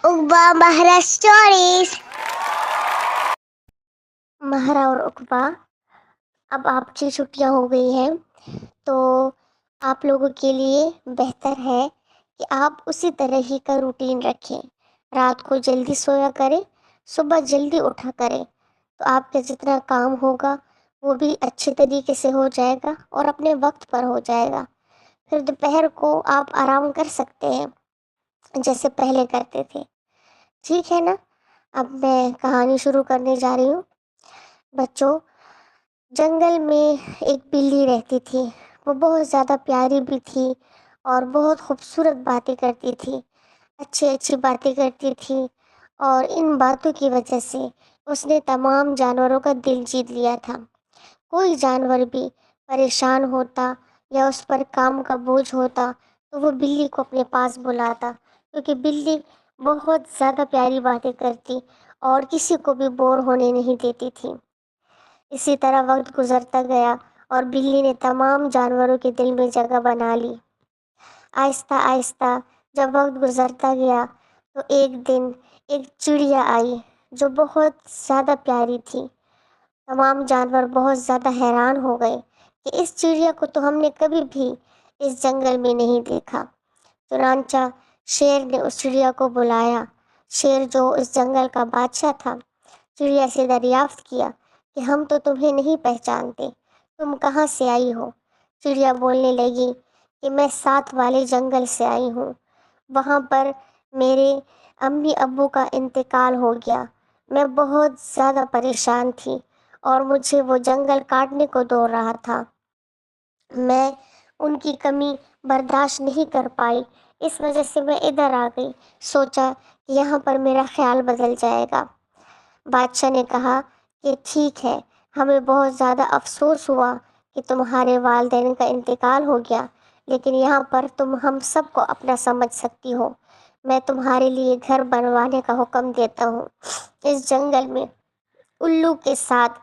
उकबा महरा stories. महरा और उकबा, अब आपकी छुट्टियां हो गई हैं तो आप लोगों के लिए बेहतर है कि आप उसी तरह ही का रूटीन रखें। रात को जल्दी सोया करें, सुबह जल्दी उठा करें, तो आपका जितना काम होगा वो भी अच्छे तरीके से हो जाएगा और अपने वक्त पर हो जाएगा। फिर दोपहर को आप आराम कर सकते हैं जैसे पहले करते थे। ठीक है ना? अब मैं कहानी शुरू करने जा रही हूँ। बच्चों, जंगल में एक बिल्ली रहती थी। वो बहुत ज़्यादा प्यारी भी थी और बहुत खूबसूरत बातें करती थी, अच्छी अच्छी बातें करती थी। और इन बातों की वजह से उसने तमाम जानवरों का दिल जीत लिया था। कोई जानवर भी परेशान होता या उस पर काम का बोझ होता तो वो बिल्ली को अपने पास बुलाता, क्योंकि बिल्ली बहुत ज़्यादा प्यारी बातें करती और किसी को भी बोर होने नहीं देती थी। इसी तरह वक्त गुजरता गया और बिल्ली ने तमाम जानवरों के दिल में जगह बना ली। आहिस्ता आहिस्ता जब वक्त गुजरता गया तो एक दिन एक चिड़िया आई जो बहुत ज़्यादा प्यारी थी। तमाम जानवर बहुत ज़्यादा हैरान हो गए कि इस चिड़िया को तो हमने कभी भी इस जंगल में नहीं देखा। चुनांचा शेर ने उस चिड़िया को बुलाया। शेर जो इस जंगल का बादशाह था, चिड़िया से दरियाफ्त किया कि हम तो तुम्हें नहीं पहचानते, तुम कहाँ से आई हो। चिड़िया बोलने लगी कि मैं साथ वाले जंगल से आई हूँ। वहाँ पर मेरे अम्मी अब्बू का इंतकाल हो गया। मैं बहुत ज़्यादा परेशान थी और मुझे वो जंगल काटने को दौड़ रहा था। मैं उनकी कमी बर्दाश्त नहीं कर पाई, इस वजह से मैं इधर आ गई। सोचा कि यहाँ पर मेरा ख्याल बदल जाएगा। बादशाह ने कहा कि ठीक है, हमें बहुत ज़्यादा अफसोस हुआ कि तुम्हारे वालिदैन का इंतकाल हो गया, लेकिन यहाँ पर तुम हम सबको अपना समझ सकती हो। मैं तुम्हारे लिए घर बनवाने का हुक्म देता हूँ। इस जंगल में उल्लू के साथ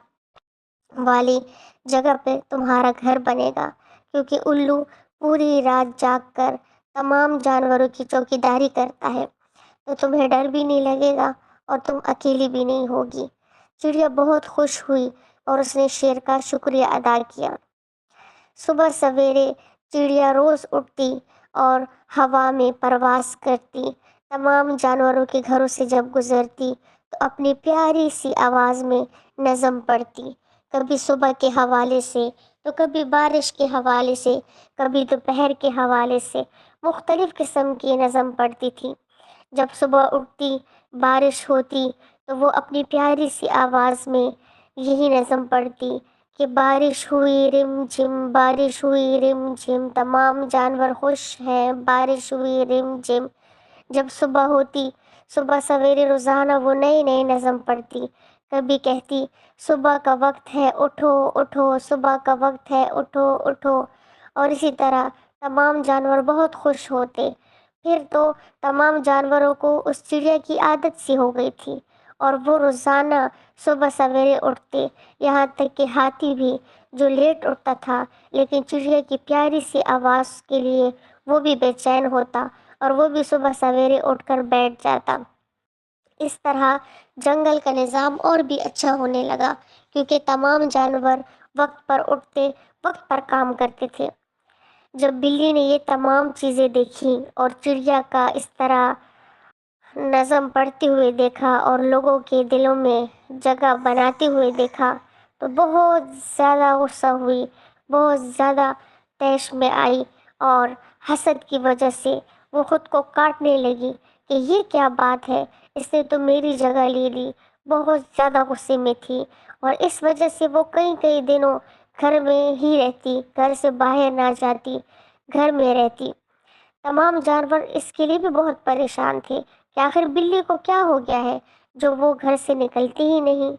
वाली जगह पे तुम्हारा घर बनेगा, क्योंकि उल्लू पूरी रात जागकर तमाम जानवरों की चौकीदारी करता है, तो तुम्हें डर भी नहीं लगेगा और तुम अकेली भी नहीं होगी। चिड़िया बहुत खुश हुई और उसने शेर का शुक्रिया अदा किया। सुबह सवेरे चिड़िया रोज़ उठती और हवा में परवास करती, तमाम जानवरों के घरों से जब गुजरती तो अपनी प्यारी सी आवाज़ में नज़म पढ़ती। कभी सुबह के हवाले से, तो कभी बारिश के हवाले से, कभी दोपहर के हवाले से मुख्तलिफ़ किस्म की नज़म पढ़ती थी। जब सुबह उठती, बारिश होती, तो वो अपनी प्यारी सी आवाज़ में यही नज़म पढ़ती कि बारिश हुई रिम झिम, बारिश हुई रिम झिम, तमाम जानवर खुश हैं, बारिश हुई रिम झिम। जब सुबह होती, सुबह सवेरे रोज़ाना वो नई नई नज़म पढ़ती। कभी कहती सुबह का वक्त है उठो उठो, सुबह का वक्त है उठो उठो। और इसी तरह तमाम जानवर बहुत खुश होते। फिर तो तमाम जानवरों को उस चिड़िया की आदत सी हो गई थी और वो रोज़ाना सुबह सवेरे उठते। यहाँ तक कि हाथी भी जो लेट उठता था, लेकिन चिड़िया की प्यारी सी आवाज़ के लिए वो भी बेचैन होता और वो भी सुबह सवेरे उठकर बैठ जाता। इस तरह जंगल का निज़ाम और भी अच्छा होने लगा, क्योंकि तमाम जानवर वक्त पर उठते, वक्त पर काम करते थे। जब बिल्ली ने ये तमाम चीज़ें देखी और चिड़िया का इस तरह नज़म पढ़ते हुए देखा और लोगों के दिलों में जगह बनाते हुए देखा, तो बहुत ज़्यादा गुस्सा हुई, बहुत ज़्यादा तैश में आई और हसद की वजह से वो ख़ुद को काटने लगी कि ये क्या बात है, इसने तो मेरी जगह ले ली। बहुत ज़्यादा गुस्से में थी और इस वजह से वो कई कई दिनों घर में ही रहती, घर से बाहर ना जाती, घर में रहती। तमाम जानवर इसके लिए भी बहुत परेशान थे कि आखिर बिल्ली को क्या हो गया है जो वो घर से निकलती ही नहीं।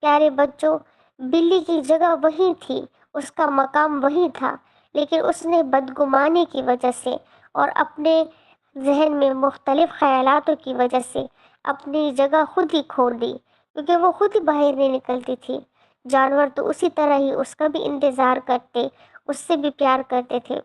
प्यारे बच्चों, बिल्ली की जगह वही थी, उसका मकाम वही था, लेकिन उसने बदगुमानी की वजह से और अपने जहन में मुख्तलिफ ख्यालातों की वजह से अपनी जगह खुद ही खो दी, क्योंकि वो खुद ही बाहर नहीं निकलती थी। जानवर तो उसी तरह ही उसका भी इंतज़ार करते, उससे भी प्यार करते थे।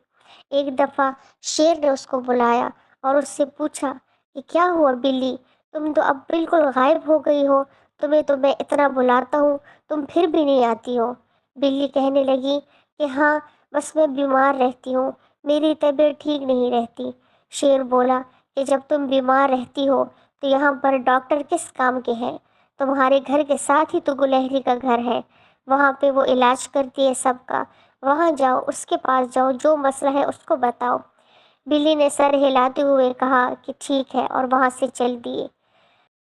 एक दफ़ा शेर ने उसको बुलाया और उससे पूछा کہ کیا ہوا بلی، تم تو اب بالکل غائب ہو گئی ہو، تمہیں تو میں اتنا بلاتا ہوں تم پھر بھی نہیں آتی ہو۔ بلی کہنے لگی کہ ہاں، بس میں بیمار رہتی ہوں، میری طبیعت ٹھیک نہیں رہتی۔ شیر بولا کہ جب تم بیمار رہتی ہو تو یہاں پر ڈاکٹر کس کام کے ہیں؟ تمہارے گھر کے ساتھ ہی تو گلہری کا گھر ہے، وہاں پہ وہ علاج کرتی ہے سب کا، وہاں جاؤ، اس کے پاس جاؤ، جو مسئلہ ہے اس کو بتاؤ۔ بلی نے سر ہلاتے ہوئے کہا کہ ٹھیک ہے، اور وہاں سے چل دیے۔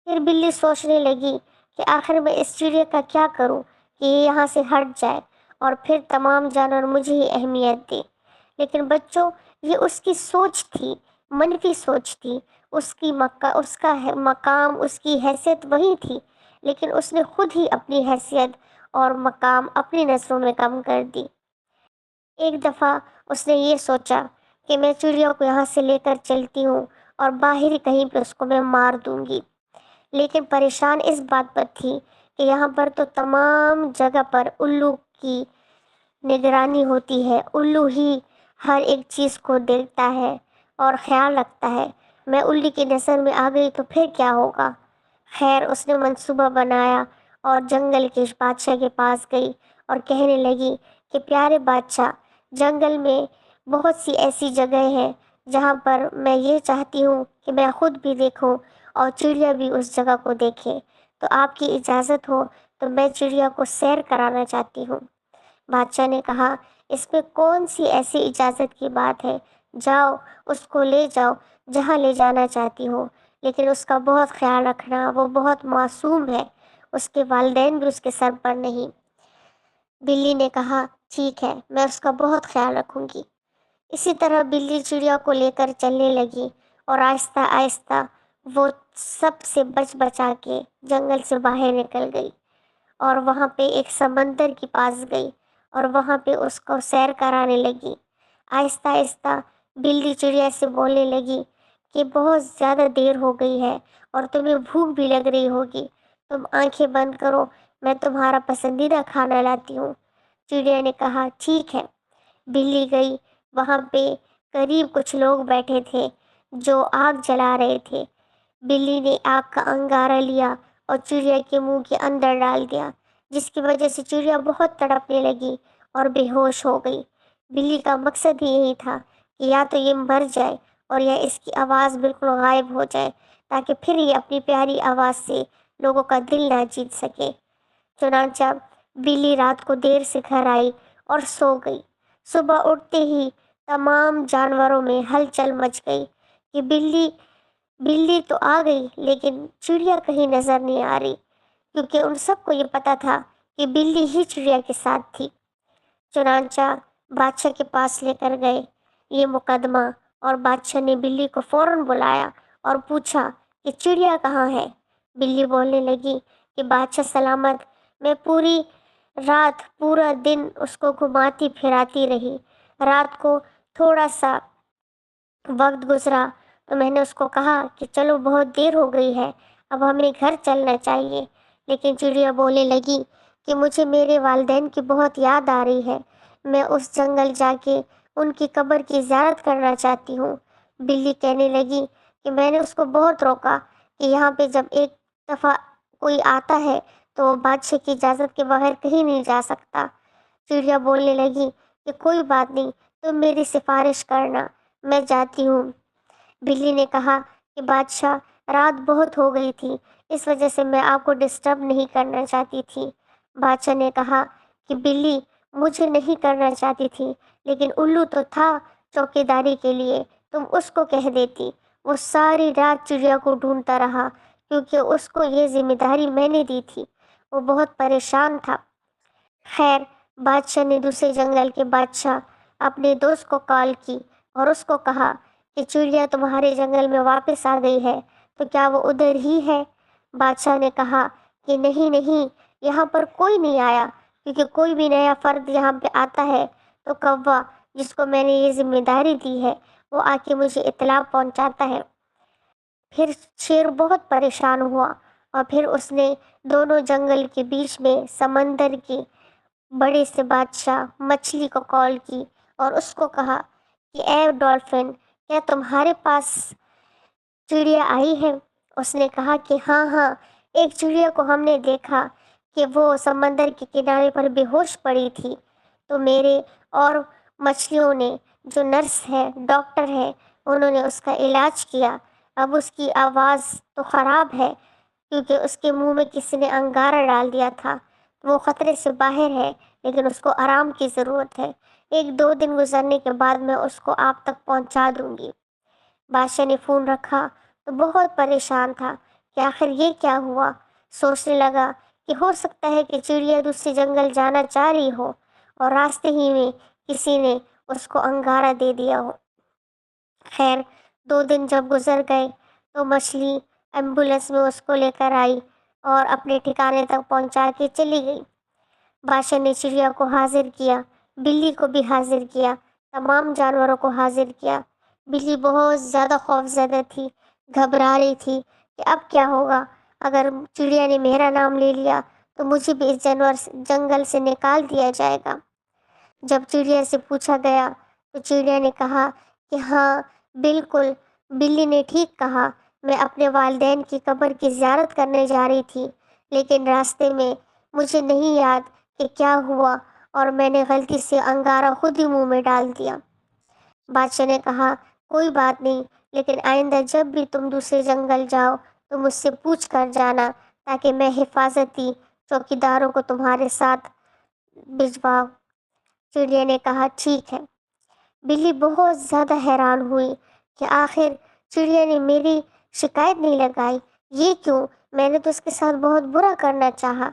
پھر بلی سوچنے لگی کہ آخر میں اس چڑیا کا کیا کروں کہ یہ یہاں سے ہٹ جائے اور پھر تمام جانور مجھے ہی اہمیت دے۔ لیکن بچوں، یہ اس کی سوچ تھی، منفی سوچ تھی۔ اس کا مقام، اس کی حیثیت وہی تھی، لیکن اس نے خود ہی اپنی حیثیت اور مقام اپنی نظروں میں کم کر دی۔ ایک دفعہ اس نے یہ سوچا کہ میں چڑیا کو یہاں سے لے کر چلتی ہوں اور باہر ہی کہیں پہ اس کو میں مار دوں گی، لیکن پریشان اس بات پر تھی کہ یہاں پر تو تمام جگہ پر الو کی نگرانی ہوتی ہے، الو ہی ہر ایک چیز کو دیکھتا ہے اور خیال رکھتا ہے، میں الو کی نظر میں آ گئی تو پھر کیا ہوگا؟ خیر، اس نے منصوبہ بنایا اور جنگل کے بادشاہ کے پاس گئی اور کہنے لگی کہ پیارے بادشاہ، جنگل میں بہت سی ایسی جگہیں ہیں جہاں پر میں یہ چاہتی ہوں کہ میں خود بھی دیکھوں اور چڑیا بھی اس جگہ کو دیکھے، تو آپ کی اجازت ہو تو میں چڑیا کو سیر کرانا چاہتی ہوں۔ بادشاہ نے کہا، اس میں کون سی ایسی اجازت کی بات ہے، جاؤ، اس کو لے جاؤ جہاں لے جانا چاہتی ہو، لیکن اس کا بہت خیال رکھنا، وہ بہت معصوم ہے، اس کے والدین بھی اس کے سر پر نہیں۔ بلی نے کہا، ٹھیک ہے، میں اس کا بہت خیال رکھوں گی۔ اسی طرح بلی چڑیا کو لے کر چلنے لگی اور آہستہ آہستہ وہ سب سے بچ بچا کے جنگل سے باہر نکل گئی اور وہاں پہ ایک سمندر کے پاس گئی اور وہاں پہ اس کو سیر کرانے لگی۔ آہستہ آہستہ بلی چڑیا سے بولنے لگی کہ بہت زیادہ دیر ہو گئی ہے اور تمہیں بھوک بھی لگ رہی ہوگی، تم آنکھیں بند کرو، میں تمہارا پسندیدہ کھانا لاتی ہوں۔ چڑیا نے کہا، ٹھیک ہے۔ بلی گئی، وہاں پہ قریب کچھ لوگ بیٹھے تھے جو آگ جلا رہے تھے۔ بلی نے آگ کا انگارہ لیا اور چڑیا کے منہ کے اندر ڈال دیا، جس کی وجہ سے چڑیا بہت تڑپنے لگی اور بے ہوش ہو گئی۔ بلی کا مقصد ہی یہی تھا کہ یا تو یہ مر جائے اور یا اس کی آواز بالکل غائب ہو جائے، تاکہ پھر یہ اپنی پیاری آواز سے لوگوں کا دل نہ جیت سکے۔ چنانچہ بلی رات کو دیر سے گھر آئی اور سو گئی۔ صبح اٹھتے ہی تمام جانوروں میں ہلچل مچ گئی کہ بلی تو آ گئی، لیکن چڑیا کہیں نظر نہیں آ رہی، کیونکہ ان سب کو یہ پتا تھا کہ بلی ہی چڑیا کے ساتھ تھی۔ چنانچہ بادشاہ کے پاس لے کر گئے یہ مقدمہ، اور بادشاہ نے بلی کو فوراً بلایا اور پوچھا کہ چڑیا کہاں ہے؟ بلی بولنے لگی کہ بادشاہ سلامت، میں پوری رات پورا دن اس کو گھماتی پھراتی رہی، رات کو تھوڑا سا وقت گزرا تو میں نے اس کو کہا کہ چلو بہت دیر ہو گئی ہے، اب ہمیں گھر چلنا چاہیے، لیکن چڑیا بولنے لگی کہ مجھے میرے والدین کی بہت یاد آ رہی ہے، میں اس جنگل جا کے ان کی قبر کی زیارت کرنا چاہتی ہوں۔ بلی کہنے لگی کہ میں نے اس کو بہت روکا کہ یہاں پہ جب ایک دفعہ کوئی آتا ہے تو وہ بادشاہ کی اجازت کے بغیر کہیں نہیں جا سکتا۔ چڑیا بولنے لگی کہ کوئی بات نہیں، تم میری سفارش کرنا، میں جاتی ہوں۔ بلی نے کہا کہ بادشاہ، رات بہت ہو گئی تھی، اس وجہ سے میں آپ کو ڈسٹرب نہیں کرنا چاہتی تھی۔ بادشاہ نے کہا کہ بلی مجھے نہیں کرنا چاہتی تھی، لیکن الو تو تھا چوکیداری کے لیے، تم اس کو کہہ دیتی۔ وہ ساری رات چڑیا کو ڈھونڈتا رہا کیونکہ اس کو یہ ذمہ داری میں نے دی تھی، وہ بہت پریشان تھا۔ خیر، بادشاہ نے دوسرے جنگل کے بادشاہ اپنے دوست کو کال کی اور اس کو کہا کہ چڑیا تمہارے جنگل میں واپس آ گئی ہے، تو کیا وہ ادھر ہی ہے؟ بادشاہ نے کہا کہ نہیں نہیں، یہاں پر کوئی نہیں آیا، کیونکہ کوئی بھی نیا فرد یہاں پہ آتا ہے تو کوا، جس کو میں نے یہ ذمہ داری دی ہے، وہ آ کے مجھے اطلاع پہنچاتا ہے۔ پھر شیر بہت پریشان ہوا اور پھر اس نے دونوں جنگل کے بیچ میں سمندر کے بڑے سے بادشاہ مچھلی کو کال کی اور اس کو کہا کہ اے ڈولفن، کیا تمہارے پاس चिड़िया आई है? उसने कहा कि हाँ हाँ, एक चिड़िया को हमने देखा कि वो समंदर के किनारे पर बेहोश पड़ी थी, तो मेरे और मछलियों ने, जो नर्स है, डॉक्टर है, उन्होंने उसका इलाज किया। अब उसकी आवाज़ तो ख़राब है क्योंकि उसके मुंह में किसी ने अंगारा डाल दिया था। वो ख़तरे से बाहर है, लेकिन उसको आराम की ज़रूरत है। 1-2 दिन गुजरने के बाद मैं उसको आप तक पहुंचा दूंगी। बादशाह ने फ़ोन रखा तो बहुत परेशान था कि आखिर ये क्या हुआ। सोचने लगा कि हो सकता है कि चिड़िया दूसरे जंगल जाना चाह रही हो और रास्ते ही में किसी ने उसको अंगारा दे दिया हो। खैर, 2 दिन जब गुजर गए तो मछली एम्बुलेंस में उसको लेकर आई और अपने ठिकाने तक पहुंचा के चली गई। बादशाह ने चिड़िया को हाजिर किया, बिल्ली को भी हाजिर किया, तमाम जानवरों को हाजिर किया। बिल्ली बहुत ज़्यादा खौफज़दा थी, घबरा रही थी कि अब क्या होगा। अगर चिड़िया ने मेरा नाम ले लिया तो मुझे भी इस जंगल से निकाल दिया जाएगा। जब चिड़िया से पूछा गया तो चिड़िया ने कहा कि हाँ, बिल्कुल, बिल्ली ने ठीक कहा। मैं अपने वालिदैन की कब्र की ज़ियारत करने जा रही थी, लेकिन रास्ते में मुझे नहीं याद कि क्या हुआ और मैंने गलती से अंगारा खुद ही मुंह में डाल दिया। बादशाह ने कहा, कोई बात नहीं, लेकिन आइंदा जब भी तुम दूसरे जंगल जाओ तो मुझसे पूछ कर जाना, ताकि मैं हिफाजती चौकीदारों को तुम्हारे साथ भिजवाऊँ। चिड़िया ने कहा, ठीक है। बिल्ली बहुत ज़्यादा हैरान हुई कि आखिर चिड़िया ने मेरी शिकायत नहीं लगाई, ये क्यों? मैंने तो उसके साथ बहुत बुरा करना चाहा।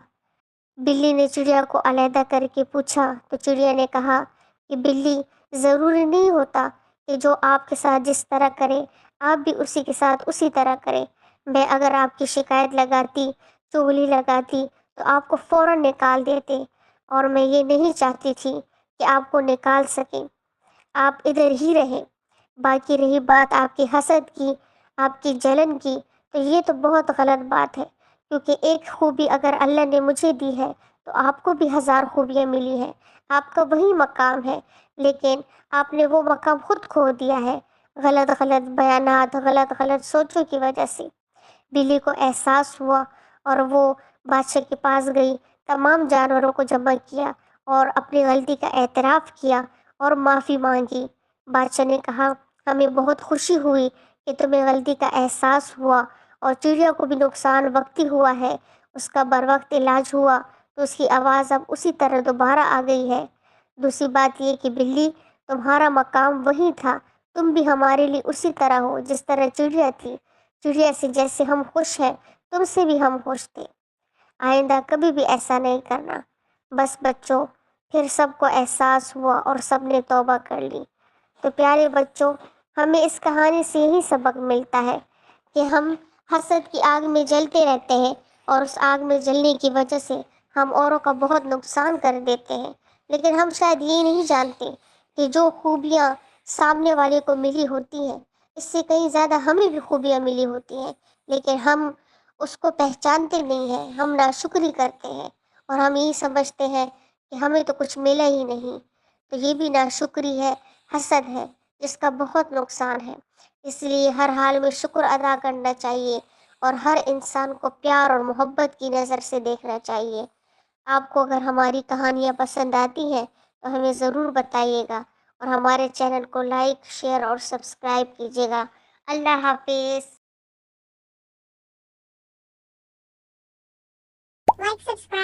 बिल्ली ने चिड़िया को अलहदा करके पूछा तो चिड़िया ने कहा कि बिल्ली, ज़रूरी नहीं होता कि जो आपके साथ जिस तरह करे आप भी उसी के साथ उसी तरह करें। मैं अगर आपकी शिकायत लगाती, चुगली लगाती, तो आपको फ़ौरन निकाल देते, और मैं ये नहीं चाहती थी कि आपको निकाल सकें। आप इधर ही रहें। बाकी रही बात आपकी हसद की, आपकी जलन की, तो ये तो बहुत गलत बात है, क्योंकि एक खूबी अगर अल्लाह ने मुझे दी है तो आपको भी 1000 खूबियाँ मिली हैं। आपका वही मकाम है, लेकिन आपने वो मकाम खुद खो दिया है, गलत गलत बयानात, गलत गलत सोचों की वजह से। बिल्ली को एहसास हुआ और वो बादशाह के पास गई, तमाम जानवरों को जमा किया और अपनी गलती का एतराफ़ किया और माफ़ी मांगी। बादशाह ने कहा, हमें बहुत खुशी हुई कि तुम्हें गलती का एहसास हुआ और चिड़िया को भी नुकसान वक्ती हुआ है, उसका बरवक्त इलाज हुआ तो उसकी आवाज़ अब उसी तरह दोबारा आ गई है। दूसरी बात ये कि बिल्ली, तुम्हारा मकाम वही था, तुम भी हमारे लिए उसी तरह हो जिस तरह चिड़िया थी। चिड़िया से जैसे हम खुश हैं, तुमसे भी हम खुश थे। आइंदा कभी भी ऐसा नहीं करना। बस बच्चों, फिर सबको एहसास हुआ और सबने तौबा कर ली। तो प्यारे बच्चों, हमें इस कहानी से यही सबक मिलता है कि हम हसद की आग में जलते रहते हैं और उस आग में जलने की वजह से हम औरों का बहुत नुकसान कर देते हैं। लेकिन हम शायद ये नहीं जानते कि जो खूबियाँ सामने वाले को मिली होती हैं, इससे कहीं ज़्यादा हमें भी खूबियाँ मिली होती हैं, लेकिन हम उसको पहचानते नहीं हैं, हम नाशुक्री करते हैं और हम यही समझते हैं कि हमें तो कुछ मिला ही नहीं। तो ये भी नाशुक्री है, हसद है, जिसका बहुत नुकसान है। इसलिए हर हाल में शुक्र अदा करना चाहिए और हर इंसान को प्यार और मोहब्बत की नज़र से देखना चाहिए। आपको अगर हमारी कहानियाँ पसंद आती हैं तो हमें ज़रूर बताइएगा और हमारे चैनल को लाइक, शेयर और सब्सक्राइब कीजिएगा। अल्लाह हाफिज़। Like, subscribe